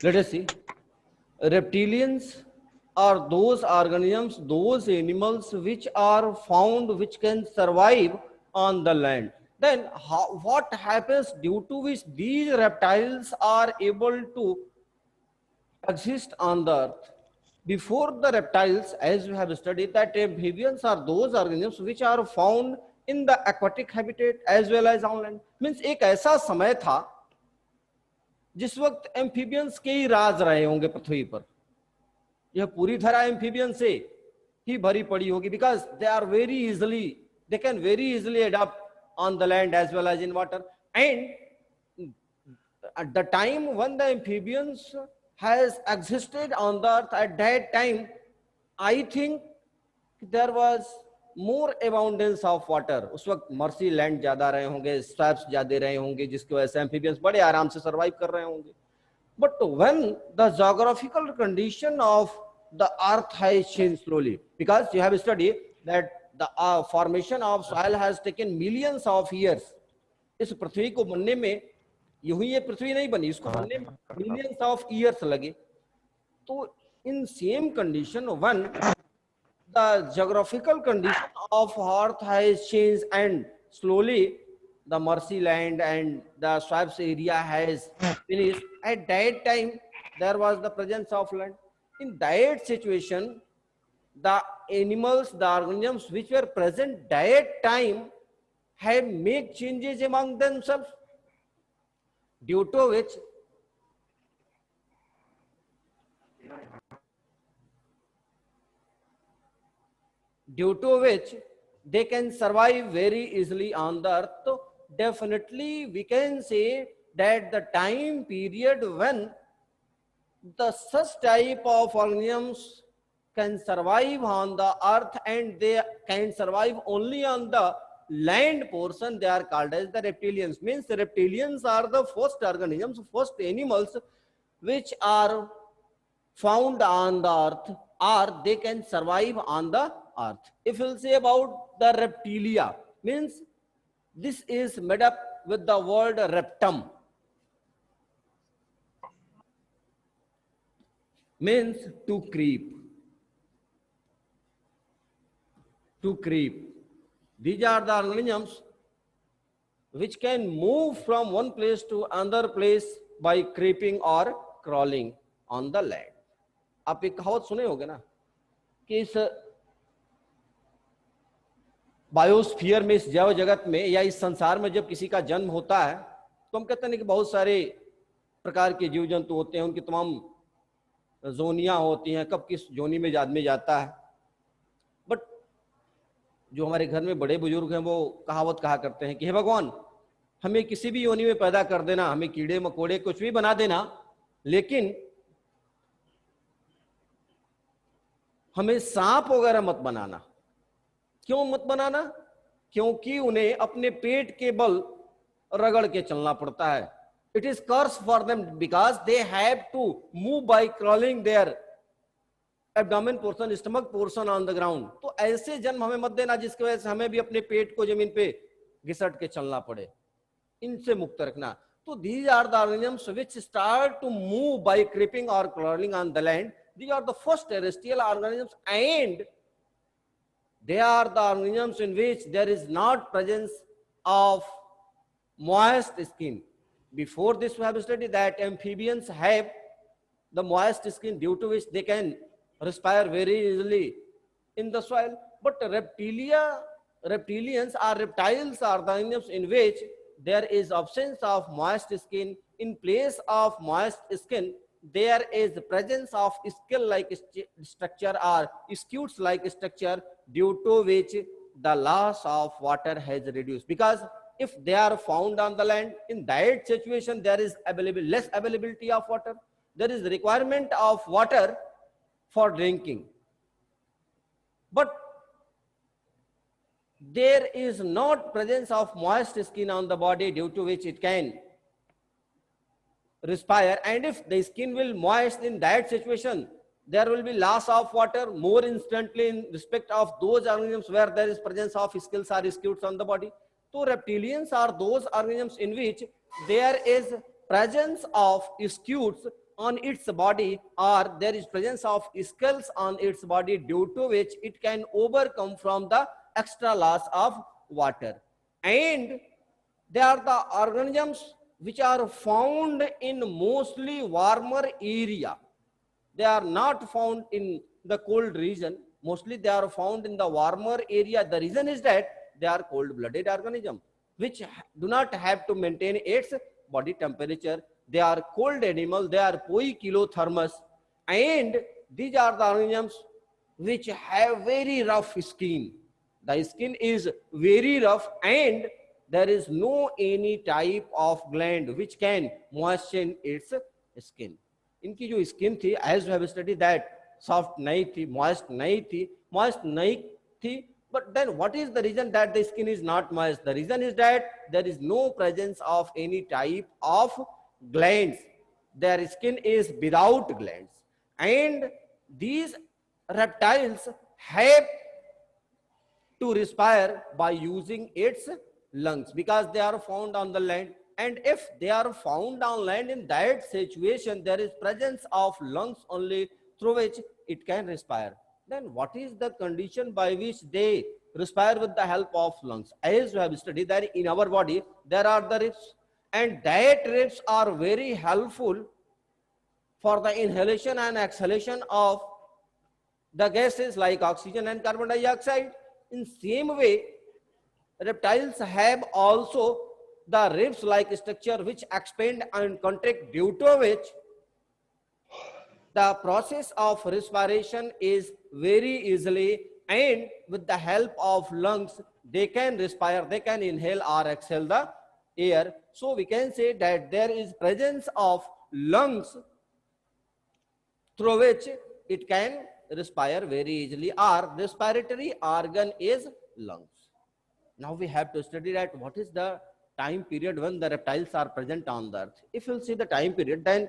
Let us see. Reptilians are those organisms, those animals which are found, which can survive on the land. Then what happens due to which these reptiles are able to exist on the earth? Before the reptiles, as we have studied, that amphibians are those organisms which are found in the aquatic habitat as well as on land. Means एक ऐसा समय था जिस वक्त amphibians के ही राज रहे होंगे पृथ्वी पर. यह पूरी तरह एम्फीबियन से ही भरी पड़ी होगी, because they are very easily, they can very easily adopt on the land as well as in water. And at the time when the amphibians has existed on the earth, at that time I think there was more abundance of water. उस वक्त mercy land ज्यादा रहे होंगे, swaps ज्यादा रहे होंगे, जिसकी वजह से एम्फीबियंस बड़े आराम से सर्वाइव कर रहे होंगे. But when the geographical condition of the earth has changed slowly, because you have studied that the formation of soil has taken millions of years. इस पृथ्वी को बनने में यूं ही ये पृथ्वी नहीं बनी, इसको बनने में मिलियंस ऑफ ईयर्स लगे. तो in same condition one the geographical condition of earth has changed and slowly the Mersey land and the swamps area has finished. At that time there was the presence of land. In that situation the animals, the organisms which were present that time have made changes among themselves, due to which they can survive very easily on the earth. So definitely we can say that the time period when the such type of organisms can survive on the earth and they can survive only on the land portion, they are called as the reptilians. Means the reptilians are the first organisms, first animals which are found on the earth, or they can survive on the earth. If we'll say about the reptilia, means this is made up with the word reptum, means to creep. To creep. These are the organisms which can move from one place to another place by creeping or crawling on the land. आप एक कहावत सुने होंगे ना कि इस biosphere में, इस जैव जगत में या इस संसार में जब किसी का जन्म होता है तो हम कहते हैं कि बहुत सारे प्रकार के जीव जंतु होते हैं, उनकी तमाम जोनियां होती हैं, कब किस जोनी में आदमी जाता है. बट जो हमारे घर में बड़े बुजुर्ग हैं वो कहावत कहा करते हैं कि हे भगवान, हमें किसी भी योनि में पैदा कर देना, हमें कीड़े मकोड़े कुछ भी बना देना, लेकिन हमें सांप वगैरह मत बनाना. क्यों मत बनाना? क्योंकि उन्हें अपने पेट के बल रगड़ के चलना पड़ता है. It is curse for them because they have to move by crawling their abdomen portion, stomach portion on the ground. तो ऐसे जन्म हमें मत देना जिसकी वजह से हमें भी अपने पेट को जमीन पे घिसट के चलना पड़े. इनसे मुक्त रखना. तो these are the organisms which start to move by creeping or crawling on the land. These are the first terrestrial organisms and they are the organisms in which there is not presence of moist skin. Before this we have studied that amphibians have the moist skin due to which they can respire very easily in the soil. But reptilians or reptiles are the organisms in which there is absence of moist skin. In place of moist skin, there is the presence of scale-like structure or scutes-like structure, due to which the loss of water has reduced. Because if they are found on the land, in that situation there is less availability of water. There is requirement of water for drinking. But there is not presence of moist skin on the body, due to which it can respire. And if the skin will moist, in that situation there will be loss of water more instantly in respect of those organisms where there is presence of scales or scutes on the body. So reptilians are those organisms in which there is presence of scutes on its body, or there is presence of scales on its body, due to which it can overcome from the extra loss of water. And they are the organisms which are found in mostly warmer area. They are not found in the cold region. Mostly they are found in the warmer area. The reason is that they are cold blooded organism which do not have to maintain its body temperature. They are cold animal. They are poikilothermous, and these are the organisms which have very rough skin. The skin is very rough, and there is no any type of gland which can moisten its skin. इनकी जो skin थी, as have study that soft नहीं थी, moist नहीं थी. But then what is the reason that the skin is not moist? The reason is that there is no presence of any type of glands. Their skin is without glands. And these reptiles have to respire by using its lungs because they are found on the land. And if they are found on land, in that situation, there is presence of lungs only through which it can respire. Then what is the condition by which they respire with the help of lungs? As we have studied that in our body, there are the ribs, and that ribs are very helpful for the inhalation and exhalation of the gases like oxygen and carbon dioxide. In same way, reptiles have also the ribs like structure which expand and contract, due to which the process of respiration is very easily, and with the help of lungs they can respire, they can inhale or exhale the air. So we can say that there is presence of lungs through which it can respire very easily, or respiratory organ is lungs. Now we have to study that what is the time period when the reptiles are present on the earth. If you will see the time period, then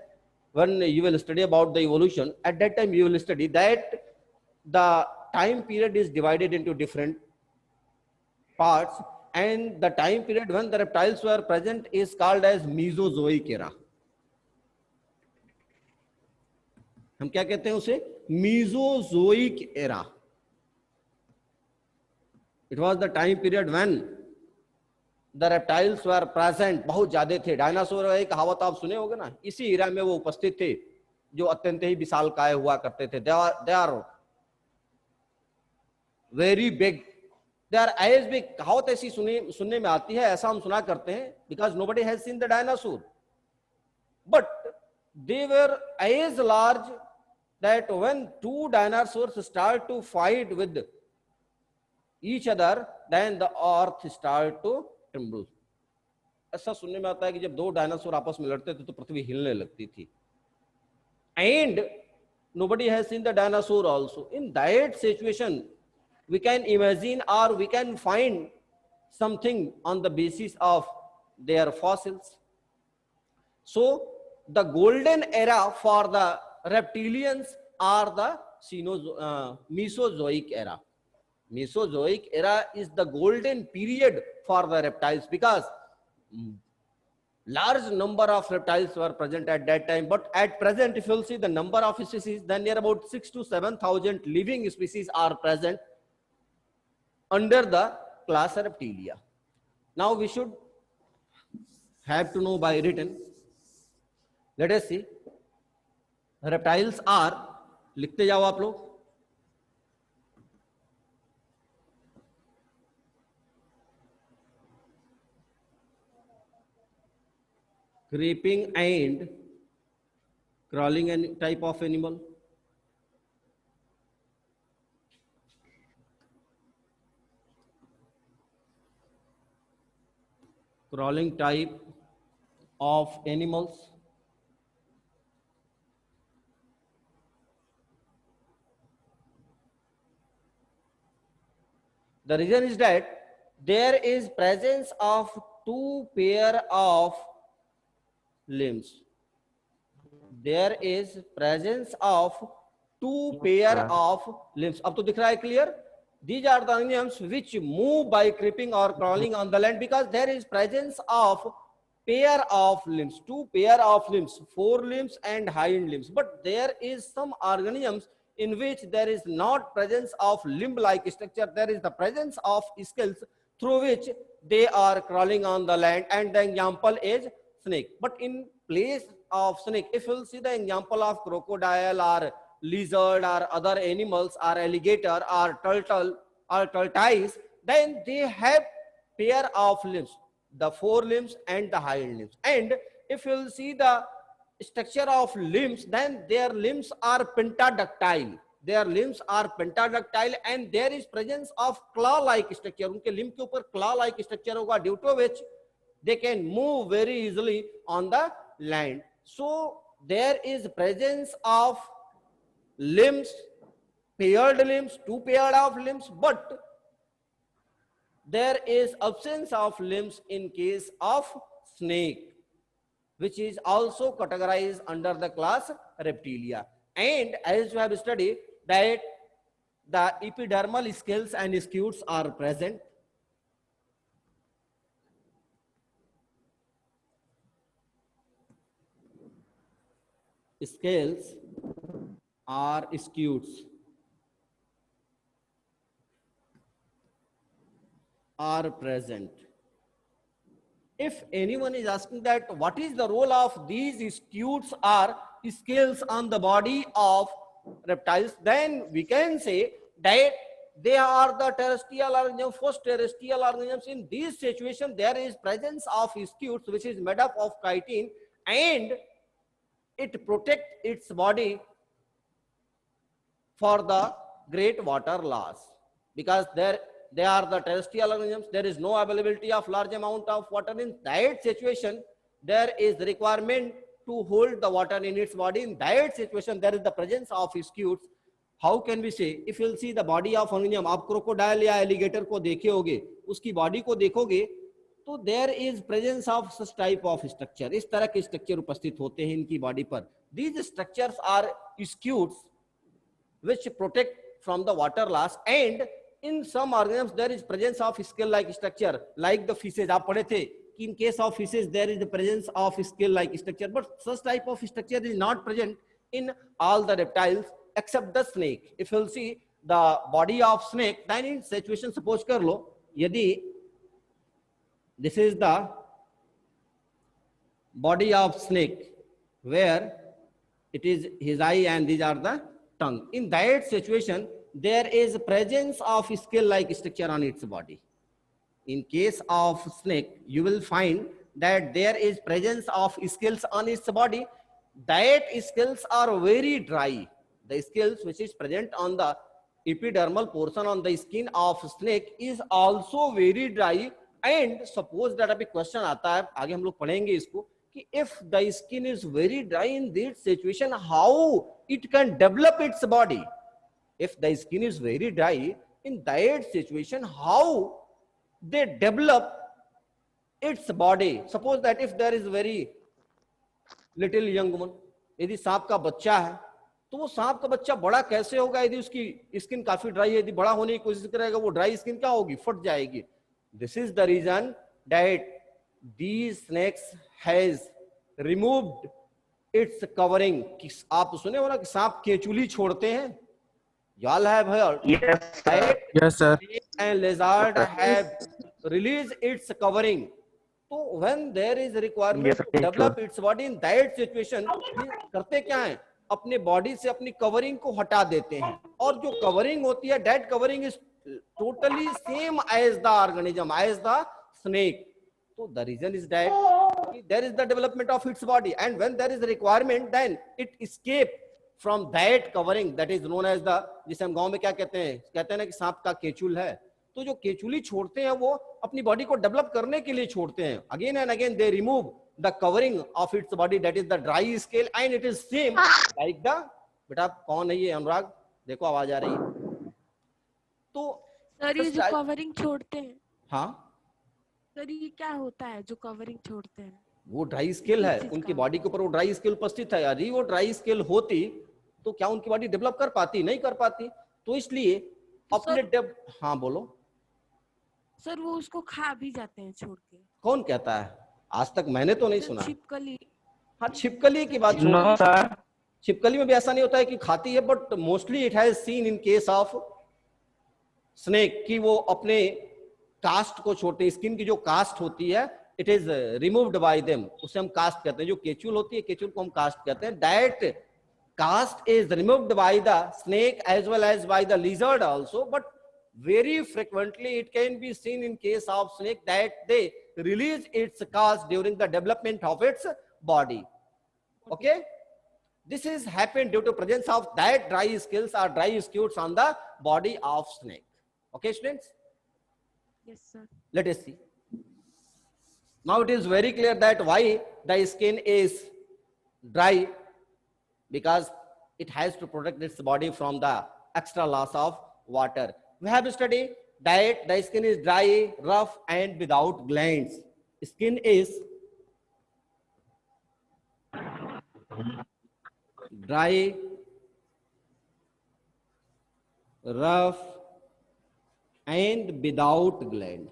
when you will study about the evolution, at that time you will study that the time period is divided into different parts, and the time period when the reptiles were present is called as Mesozoic era. हम क्या कहते हैं उसे? Mesozoic era. It was the time period when the reptiles were present. बहुत ज्यादा थे. Dinosaur एक कहावत आप सुने होगे ना, इसी इरा में वो उपस्थित थे जो अत्यंत ही विशालकाय हुआ करते थे. They are very big. They are as big. कहावत ऐसी सुनने में आती है, ऐसा हम सुना करते हैं, because nobody has seen the dinosaur, but they were as large that when two dinosaurs start to fight with each other, then the earth start to tremble. ऐसा सुनने में आता है कि जब दो डायनासोर आपस में लड़ते थे तो पृथ्वी हिलने लगती थी. And nobody has seen the dinosaur also. In that situation, we can imagine or we can find something on the basis of their fossils. So the golden era for the reptilians are the Mesozoic era. Mesozoic era is the golden period for the reptiles because large number of reptiles were present at that time. But at present, if you'll see the number of species, then near about 6,000 to 7,000 living species are present under the class Reptilia. Now we should have to know by written. Let us see. Reptiles are, लिखते जाओ आप लोग. Creeping and crawling and type of animal. Crawling type of animals. The reason is that there is presence of two pair of limbs. There is presence of two pair of limbs. अब तो दिख रहा है clear? These are the animals which move by creeping or crawling on the land because there is presence of pair of limbs, two pair of limbs, four limbs and hind limbs. But there is some organisms in which there is not presence of limb-like structure. There is the presence of scales through which they are crawling on the land, and the example is snake. But in place of snake, if you'll see the example of crocodile or lizard or other animals or alligator or turtle or tortoise, then they have pair of limbs, the four limbs and the hind limbs. And if you'll see the structure of limbs, then their limbs are pentadactyl. Their limbs are pentadactyl, and there is presence of claw-like structure. उनके limb के ऊपर claw-like structure होगा, due to which they can move very easily on the land. So there is presence of limbs, paired limbs, two paired of limbs, but there is absence of limbs in case of snake, which is also categorized under the class Reptilia. And as we have studied that the epidermal scales and scutes are present. Scales or scutes are present. If anyone is asking that what is the role of these scutes or scales on the body of reptiles, then we can say that they are the terrestrial organisms, first terrestrial organisms. In this situation, there is presence of scutes which is made up of chitin, and it protects its body for the great water loss, because they are the terrestrial organisms. There is no availability of large amount of water. In that situation, there is requirement to hold the water in its body. In that situation, there is the presence of scutes. How can we say? If you'll see the body of organism, आप crocodile या alligator को देखे होगे, उसकी body को देखोगे, तो there is presence of such type of structure. इस तरह के structure उपस्थित होते हैं इनकी body पर. These structures are scutes which protect from the water loss, and in some organisms there is presence of scale-like structure, like the fishes. आप पढ़े थे कि in case of fishes there is the presence of scale-like structure, but such type of structure is not present in all the reptiles except the snake. If you'll see the body of snake, then in situation suppose कर लो, यदि this is the body of snake where it is his eye and these are the tongue. In that situation, there is presence of scale-like structure on its body. In case of snake, you will find that there is presence of scales on its body. That scales are very dry. The scales which is present on the epidermal portion on the skin of snake is also very dry. And suppose that अभी question आता है, आगे हम लोग पढ़ेंगे इसको, कि if the skin is very dry in this situation, how it can develop its body? If the skin is very dry in that situation, how they develop its body? Suppose that if there is very little young woman, यदि सांप का बच्चा है, तो वो सांप का बच्चा बड़ा कैसे होगा? यदि उसकी स्किन काफी ड्राई है, यदि बड़ा होने की कोशिश करेगा, वो ड्राई स्किन क्या होगी? फट जाएगी. This is the reason that these snakes has removed its covering. आप सुने हो ना कि सांप केचुली छोड़ते हैं? Y'all have heard? Yes, That yes, sir. snake and lizard have released its covering. So when there is a requirement Yes, to okay, develop sure. its body in that situation, ये करते क्या हैं? अपने बॉडी से अपनी covering को हटा देते हैं, और जो कवरिंग होती है, that covering is totally same as the organism, as the snake. So the reason is that there is the development of its body, and when there is a requirement, then it escape from that covering, that is known as the, जिसे हम गांव में क्या कहते हैं ना कि सांप का केचुल है. तो जो केचुली छोड़ते हैं वो अपनी बॉडी को डेवलप करने के लिए छोड़ते हैं. Again and again they remove the covering of its body, that is the dry scale, and it is same like the, बेटा कौन है ये? अनुराग, देखो आवाज आ रही है. तो सर ये जो कवरिंग छोड़ते हैं, हाँ सर ये क्या होता है जो कवरिंग छोड़ते हैं? वो ड्राई स्केल है, उनकी बॉडी के ऊपर वो ड्राई स्केल उपस्थित है. यदि वो ड्राई स्केल होती तो क्या उनकी बॉडी डेवलप कर पाती? नहीं कर पाती. तो इसलिए अपने हाँ बोलो सर, वो उसको खा भी जाते हैं छोड़ के. कौन कहता है? आज तक मैंने तो नहीं सर सुना। छिपकली, हाँ, छिपकली की बात नो छोड़, सर, छिपकली में भी ऐसा नहीं होता है कि खाती है, but mostly it has seen in case of snake कि वो अपने कास्ट को छोड़ते हैं, स्किन की जो कास्ट होती है it is removed bye them, उसे हम कास्ट कहते हैं। जो केचुल होती है, केचुल को हम कास्ट कहते हैं। That cast is removed by the snake as well as by the lizard also, but very frequently it can be seen in case of snake that they release its caste during the development of its body. Okay, this is happened due to presence of that dry scales or dry scutes on the body of snake. Okay students, yes sir, let us see. Now it is very clear that why the skin is dry, because it has to protect its body from the extra loss of water. We have studied that the skin is dry, rough and without glands. Skin is dry, rough and without gland.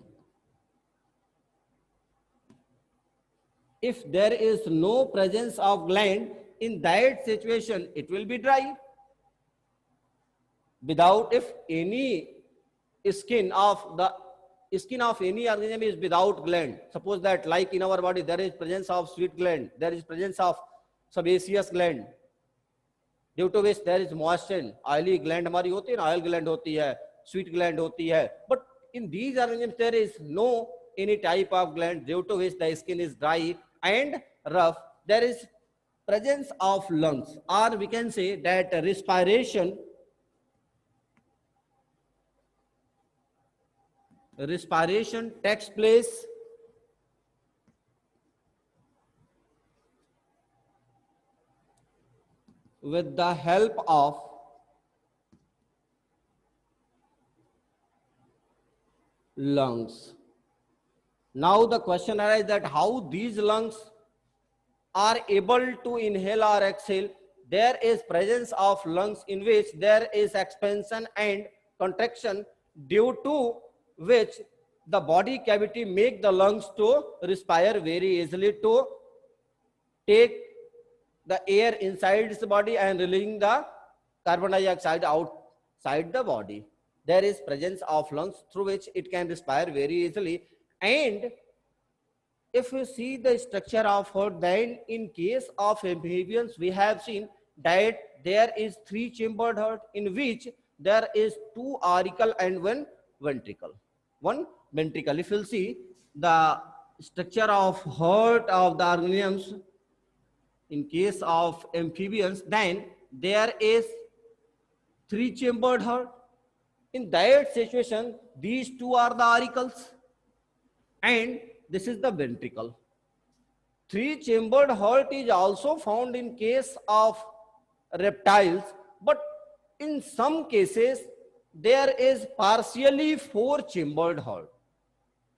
If there is no presence of gland, in that situation it will be dry. Without, if any skin of any organism is without gland, suppose that like in our body there is presence of sweat gland, there is presence of sebaceous gland, due to which there is moisture. Oily gland हमारी होती है ना, oil gland होती है, sweet gland होती है, but in these organisms there is no any type of gland, due to which the skin is dry and rough. There is presence of lungs, or we can say that respiration takes place with the help of lungs. Now the question arises that how these lungs are able to inhale or exhale. There is presence of lungs in which there is expansion and contraction, due to which the body cavity make the lungs to respire very easily, to take the air inside its body and releasing the carbon dioxide outside the body. There is presence of lungs through which it can respire very easily. And if you see the structure of heart, then in case of amphibians, we have seen that there is three chambered heart in which there is two auricle and one ventricle. One ventricle. If you see the structure of heart of the organisms in case of amphibians, then there is three chambered heart. In that situation, these two are the auricles and this is the ventricle. Three chambered heart is also found in case of reptiles, but in some cases there is partially four chambered heart.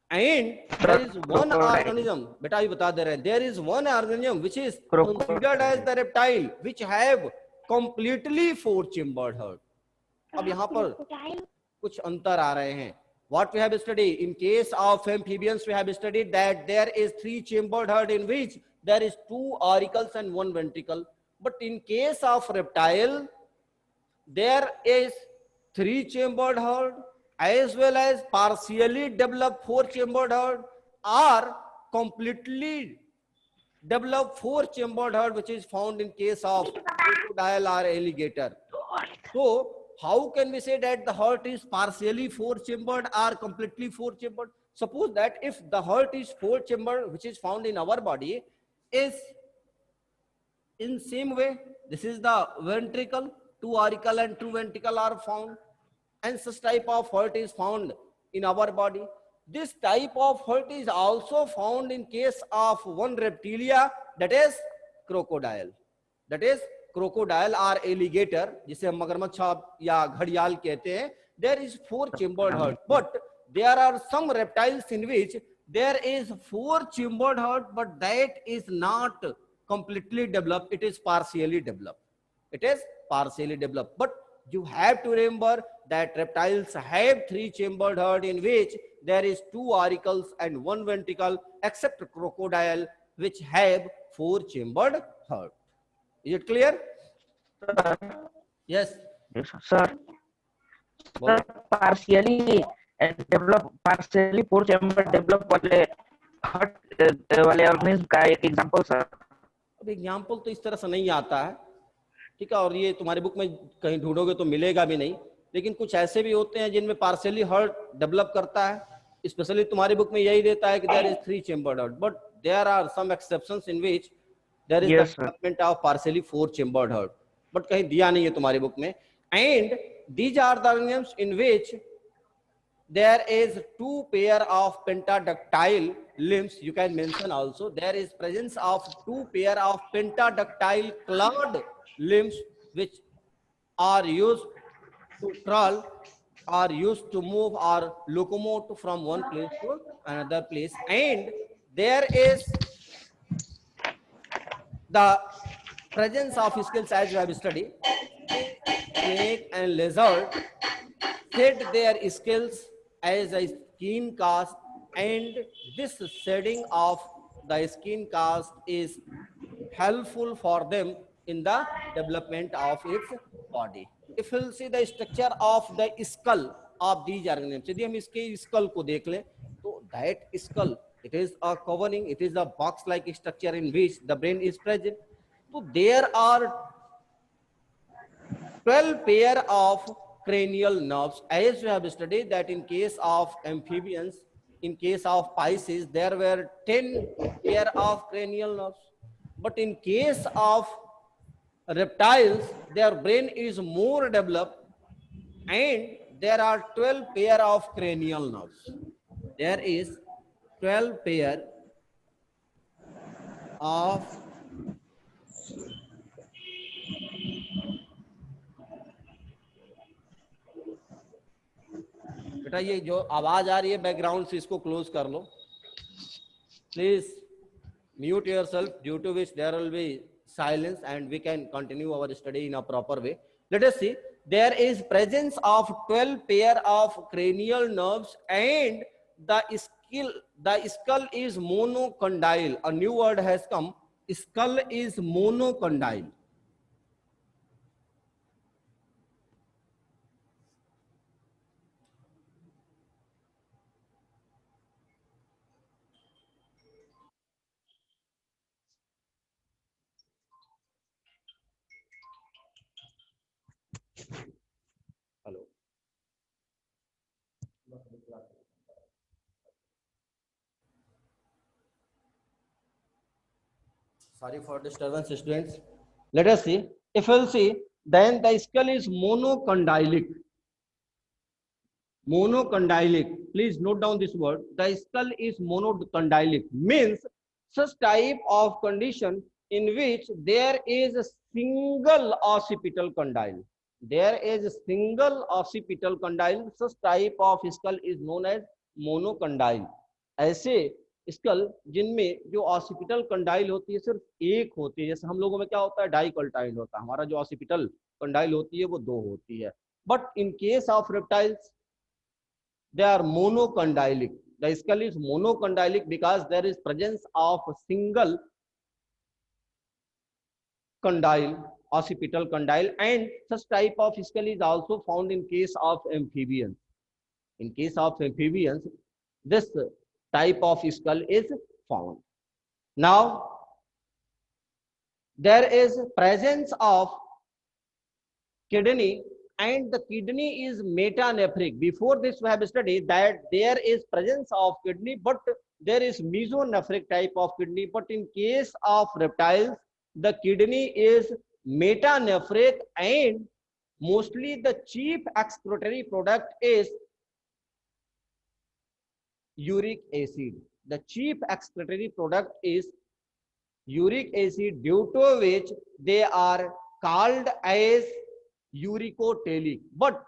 And there is one organism, beta अभी बता दे रहे हैं, there is one organism which is considered as the reptile which have completely four chambered heart. अब यहाँ पर कुछ अंतर आ रहे हैं. What we have studied in case of amphibians, we have studied that there is three chambered heart in which there is two auricles and one ventricle. But in case of reptile, there is three chambered heart as well as partially developed four chambered heart or completely developed four chambered heart, which is found in case of crocodile or alligator. So how can we say that the heart is partially four chambered or completely four chambered? Suppose that if the heart is four chambered, which is found in our body, is in same way, this is the ventricle, two auricle and two ventricle are found, and such type of heart is found in our body. This type of heart is also found in case of one reptilia, that is crocodile. That is crocodile or alligator, जिसे हम मगरमच्छ या घड़ियाल कहते हैं. There is four chambered heart, but there are some reptiles in which there is four chambered heart, but that is not completely developed. It is partially developed. It is partially developed. But You have to remember that reptiles have three-chambered heart in which there is two auricles and one ventricle, except crocodile, which have four-chambered heart. Is it clear? Sir, Yes. yes, sir. बोलो. Sir, partially four chamber develop वाले heart वाले organism का एक example sir. अब example तो इस तरह से नहीं आता है, ठीक है, और ये तुम्हारी बुक में कहीं ढूंढोगे तो मिलेगा भी नहीं, लेकिन कुछ ऐसे भी होते हैं जिनमें पार्शियली हार्ट डेवलप करता है. स्पेशली तुम्हारी बुक में यही देता है कि there is three chambered heart, but there are some exceptions in which there is the Yes, sir. Development of partially four chambered heart, but कहीं दिया नहीं है तुम्हारी बुक में. And these are the organisms in which there is two pair of pentaductile limbs. You can mention also there is presence of two pair of pentaductile clawed limbs which are used to crawl, are used to move or locomote from one place to another place. And there is the presence of scales as we have studied. Snake and lizard shed their scales as a skin cast, and this shedding of the skin cast is helpful for them in the development of its body. If we'll see the structure of the skull of these organisms, यदि हम इसके skull को देख लें तो that skull, it is a covering, it is a box like structure in which the brain is present. So there are 12 pair of cranial nerves, as we have studied that in case of amphibians, in case of Pisces, there were 10 pair of cranial nerves. But in case of reptiles, their brain is more developed and there are 12 pair of cranial nerves. There is 12 pair of बेटा ये जो आवाज आ रही है background से इसको close कर लो please. Mute yourself, due to which there will be silence and we can continue our study in a proper way. Let us see. There is presence of 12 pair of cranial nerves and the skull is monocondyle. A new word has come. Skull is monocondyle. Hello. Sorry for disturbance, students. Let us see. If we'll see, then the skull is monocondylic. Monocondylic. Please note down this word. The skull is monocondylic. Means such type of condition in which there is a single occipital condyle. There is a single occipital condyle. Such type of skull is known as monocondyle. ऐसे school जिनमें जो occipital condyle होती है सिर्फ एक होती है, जैसे हम लोगों में क्या होता है डाइकल्टाइल होता है, हमारा जो ऑसिपिटल कंडाइल होती है वो दो होती है. But in case of reptiles they are monocondylic. The skull is monocondylic because there is presence of a single condyle, occipital condyle, and such type of skull is also found in case of amphibians. In case of amphibians, this type of skull is found. Now, there is presence of kidney, and the kidney is metanephric. Before this we have studied that there is presence of kidney, but there is mesonephric type of kidney. But in case of reptiles, the kidney is metanephric, and mostly the chief excretory product is uric acid. The chief excretory product is uric acid, due to which they are called as uricotelic. But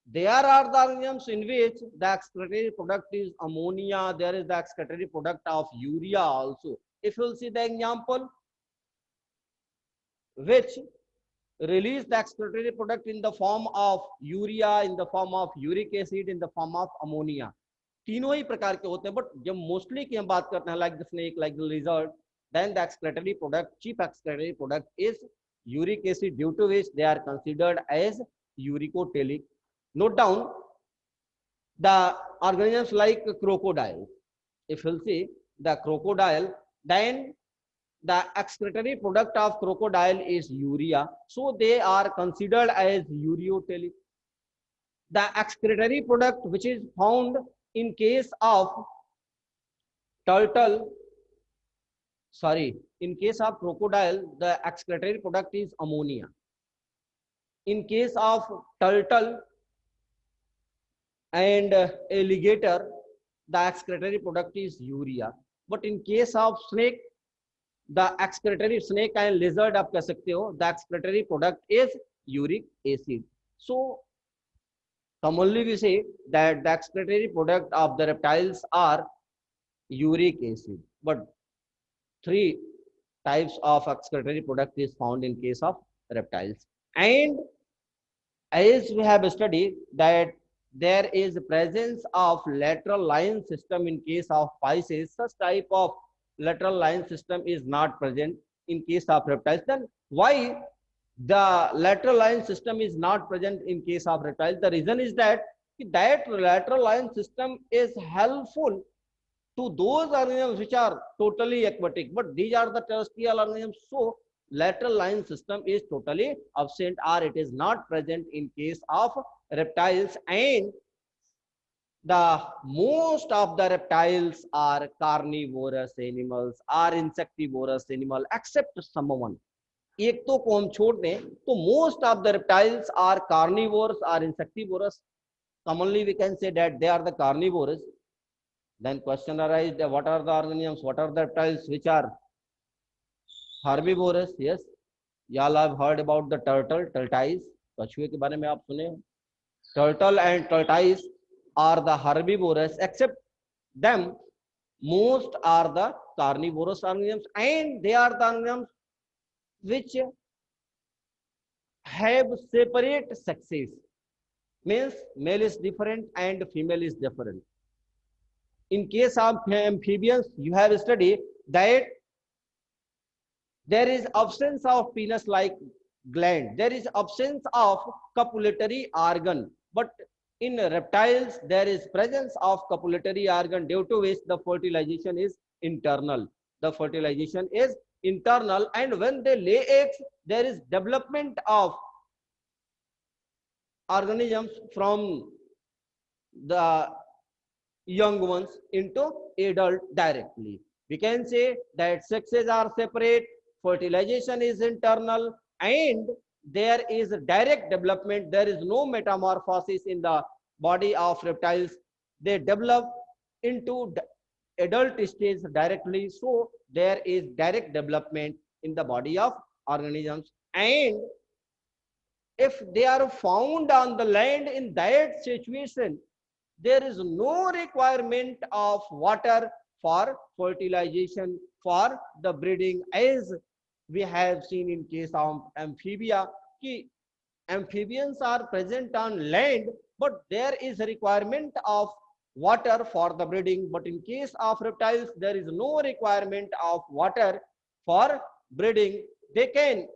there are the organisms in which the excretory product is ammonia. There is the excretory product of urea also. If you will see the example, which release the excretory product in the form of urea, in the form of uric acid, in the form of ammonia. तीनों ही प्रकार के होते हैं, but जब mostly की हम बात करते हैं like the snake, like the lizard, then the excretory product, chief excretory product is uric acid, due to which they are considered as uricotelic. Note down the organisms like crocodile. If you'll see the crocodile, then the excretory product of crocodile is urea, so they are considered as ureotelic. The excretory product which is found in case of turtle, sorry, in case of crocodile, the excretory product is ammonia. In case of turtle and alligator, the excretory product is urea. But in case of snake, the excretory, snake and lizard आप कह सकते हो, the excretory product is uric acid. So commonly we say that the excretory product of the reptiles are uric acid. But three types of excretory product is found in case of reptiles. And as we have studied that there is presence of lateral line system in case of Pisces, such type of lateral line system is not present in case of reptiles. Then why the lateral line system is not present in case of reptiles? The reason is that lateral line system is helpful to those organisms which are totally aquatic, but these are the terrestrial organisms, so lateral line system is totally absent or it is not present in case of reptiles. And the most of the reptiles are carnivorous animals or insectivorous animal except some one. एक तो को हम छोड़ दें तो most of the reptiles are carnivores or insectivorous. Commonly we can say that they are the carnivores. Then question arises that what are the organisms, what are the reptiles which are herbivorous? Yes, y'all have heard about the turtle, tortoise. कछुए के बारे में आप सुने. Turtle and tortoise are the herbivorous. Except them, most are the carnivorous organisms, and they are the organisms which have separate sexes. Means male is different and female is different. In case of amphibians, you have studied that there is absence of penis-like gland, there is absence of copulatory organ, but in reptiles there is presence of copulatory organ, due to which the fertilization is internal. The fertilization is internal, and when they lay eggs, there is development of organisms from the young ones into adult directly. We can say that sexes are separate, fertilization is internal, and there is direct development. There is no metamorphosis in the body of reptiles. They develop into adult stage directly, so there is direct development in the body of organisms. And if they are found on the land, in that situation there is no requirement of water for fertilization, for the breeding, as we have seen in case of amphibia. Ki amphibians are present on land, but there is a requirement of water for the breeding. But in case of reptiles, there is no requirement of water for breeding. They can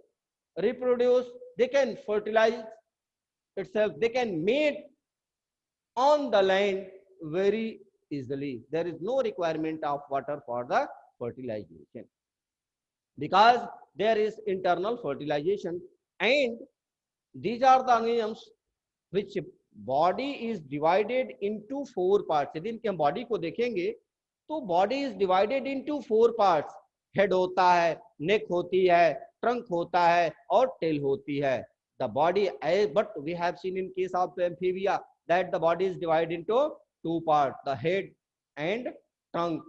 reproduce, they can fertilize itself, they can mate on the land very easily. There is no requirement of water for the fertilization because there is internal fertilization. And these are the organisms which body is divided into four parts. यदि इनके हम body को देखेंगे तो body is divided into four parts. Head होता है, neck होती है, trunk होता है और tail होती है. The body, but we have seen in case of amphibia that the body is divided into two parts, the head and trunk.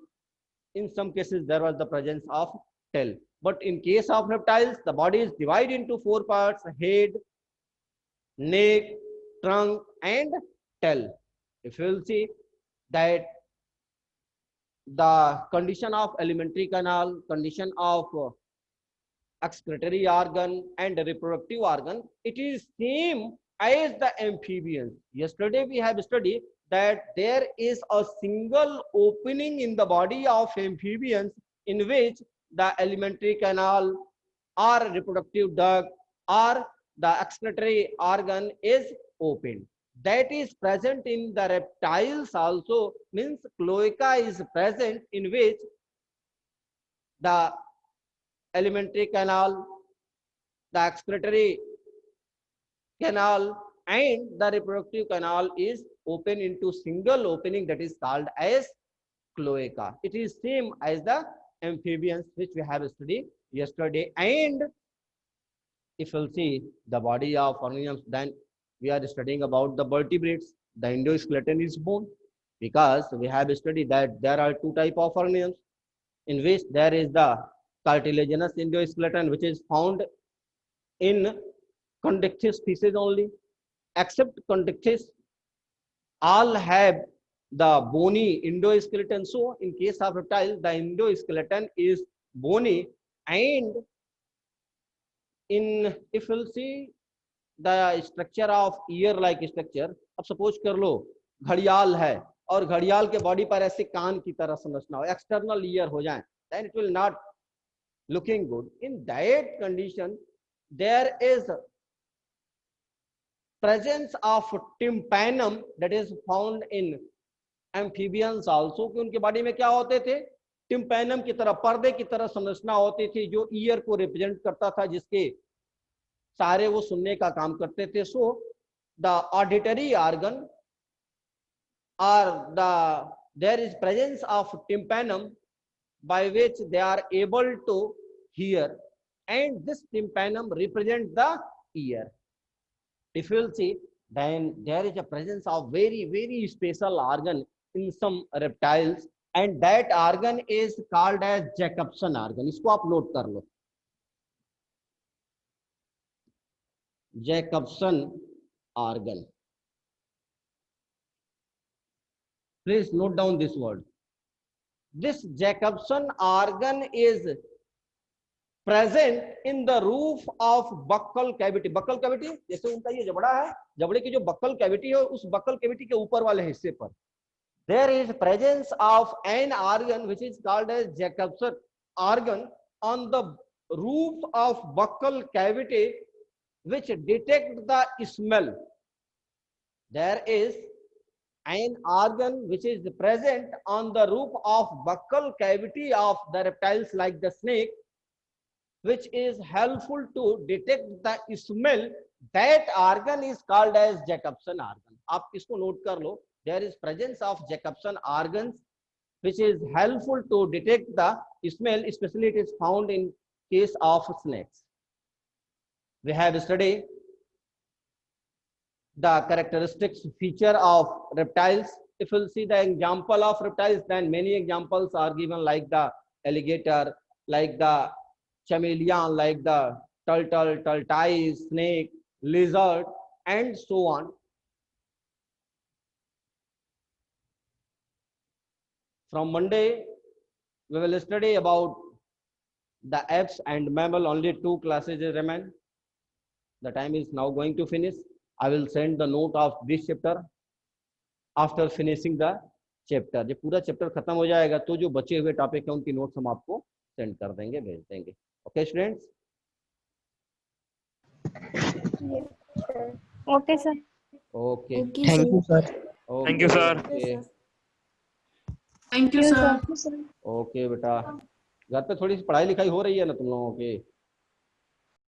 In some cases there was the presence of tail, but in case of reptiles the body is divided into four parts: head, neck, trunk and tail. If you will see that the condition of alimentary canal, condition of excretory organ and reproductive organ, it is same as the amphibians. Yesterday we have studied that there is a single opening in the body of amphibians in which the alimentary canal or reproductive duct or the excretory organ is opened. That is present in the reptiles also, means cloaca is present in which the alimentary canal, the excretory canal and the reproductive canal is open into single opening, that is called as cloaca. It is same as the amphibians which we have studied yesterday. And if you'll see the body of organisms, then we are studying about the vertebrates. The endoskeleton is bone, because we have studied that there are two type of organisms in which there is the cartilaginous endoskeleton, which is found in Condictis species only. Except Condictis, all have the bony endoskeleton. So in case of reptiles, the endoskeleton is bony. And in, if you'll see the structure of ear like structure, अब suppose कर लो घड़ियाल है और घड़ियाल के body पर ऐसे कान की तरह संरचना हो, एक्सटर्नल ईयर हो जाए, then it will not looking good. In that condition, there is presence of tympanum that is found in amphibians also, कि उनके बॉडी में क्या होते थे, टिम्पैनम की तरह, पर्दे की तरह संरचना होती थी जो ईयर को रिप्रेजेंट करता था, जिसके सारे वो सुनने का काम करते थे. So the auditory organ or there is presence of tympanum by which they are able to hear, and this tympanum represents the ear. If you will see, then there is a presence of very special organ in some reptiles, and that organ is called as Jacobson organ. इसको आप note कर लो, Jacobson organ. Please note down this word. This Jacobson organ is present in the roof of buccal cavity. Buccal cavity जैसे उनका ये जबड़ा है, जबड़े की जो buccal cavity है, उस buccal cavity के ऊपर वाले हिस्से पर there is presence of an organ which is called as Jacobson organ on the roof of buccal cavity, which detect the smell. There is an organ which is present on the roof of buccal cavity of the reptiles like the snake, which is helpful to detect the smell. That organ is called as Jacobson organ. आप इसको note कर लो. There is presence of Jacobson organs which is helpful to detect the smell, especially it is found in case of snakes. We have studied the characteristics feature of reptiles. If you see the example of reptiles, then many examples are given, like the alligator, like the chameleon, like the turtle, tortoise, snake, lizard, and so on. From Monday, we will study about the apes and mammal. Only 2 classes remain. The time is now going to finish. I will send the note of this chapter after finishing the chapter. जब पूरा chapter खत्म हो जाएगा तो जो बचे हुए topic है उनकी नोट्स हम आपको सेंड कर देंगे, भेज देंगे. Okay students? Okay sir. Okay, thank you sir. Thank you, sir. Thank you sir. Okay बेटा, घर पे थोड़ी सी पढ़ाई लिखाई हो रही है ना तुम लोगों की?